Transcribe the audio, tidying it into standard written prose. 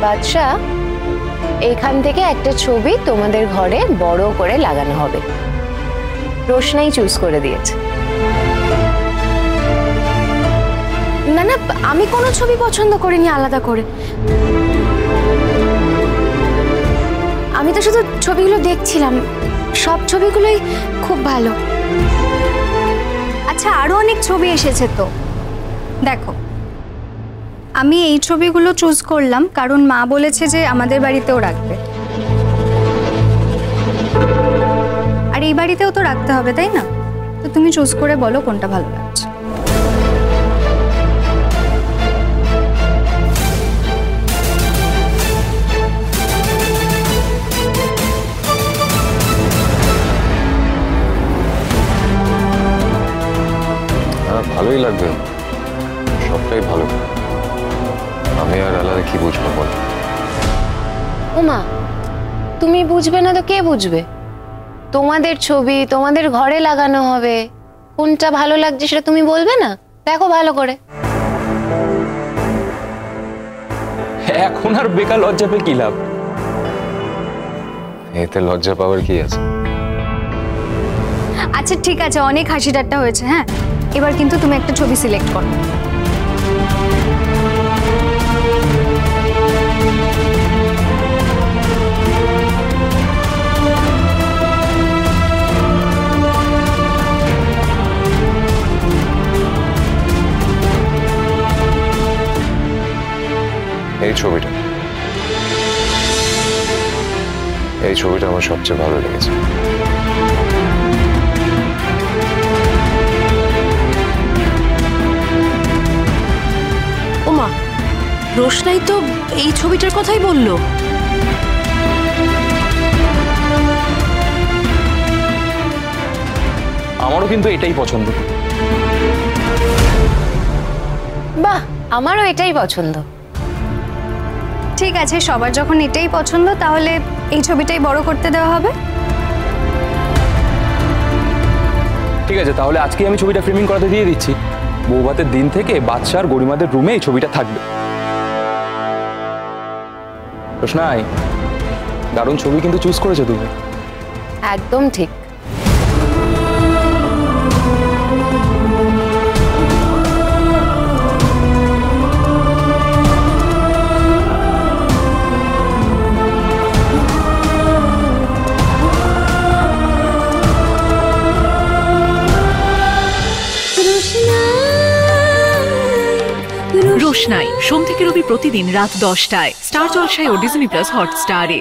বাদশা, এখান থেকে একটা ছবি তোমাদের ঘরে বড় করে লাগানো হবে। রোশনাই চুজ করে দিয়েছে। না না, আমি কোনো ছবি পছন্দ করিনি আলাদা করে। আমি তো শুধু ছবিগুলো দেখছিলাম, সব ছবিগুলোই খুব ভালো। আচ্ছা, আরো অনেক ছবি এসেছে তো, দেখো। আমি এই ছবিগুলো চুজ করলাম কারণ মা বলেছে যে আমাদের বাড়িতেও রাখবে, আর এই বাড়িতেও তো রাখতে হবে, তাই না? তো তুমি চুজ করে বলো কোনটা ভালো লাগছে। ভালোই লাগবে, সবটাই ভালো। আমি আর আলাদা কি বুঝবো বল? ওমা, তুমি বুঝবে না তো কে বুঝবে? তোমাদের ছবি তোমাদের ঘরে লাগানো হবে, কোনটা ভালো লাগছে সেটা তুমি বলবে না? দেখো ভালো করে। এখন আর বেকার লজ্জা পেয়ে কি লাভ? এতে লজ্জা পাওয়ার কি আছে? আচ্ছা ঠিক আছে, অনেক হাসি ঠাট্টা হয়েছে। হ্যাঁ, এবার কিন্তু তুমি একটা ছবি সিলেক্ট করো। এই ছবিটা, এই ছবিটা আমার সবচেয়ে ভালো লেগেছে। ওমা, রোশনাই তো এই ছবিটার কথাই বললো। আমারও কিন্তু এটাই পছন্দ। বাহ, আমারও এটাই পছন্দ। ঠিক আছে, সবার যখন এটাই পছন্দ তাহলে এই ছবিটাই বড় করতে দেওয়া হবে। ঠিক আছে, তাহলে আজকে আমি ছবিটা ফ্রেমিং করাতে দিয়ে দিচ্ছি। বৌভাতের দিন থেকে বাদশার গরিমাদের রুমে এই ছবিটা থাকবে। রোশনাই, দারুণ ছবি কিন্তু চুজ করেছো তুমি। একদম ঠিক। রোশনাই সোম থেকে রবি প্রতিদিন রাত 10টায় স্টার জলসায় ও ডিজনি প্লাস হটস্টারে।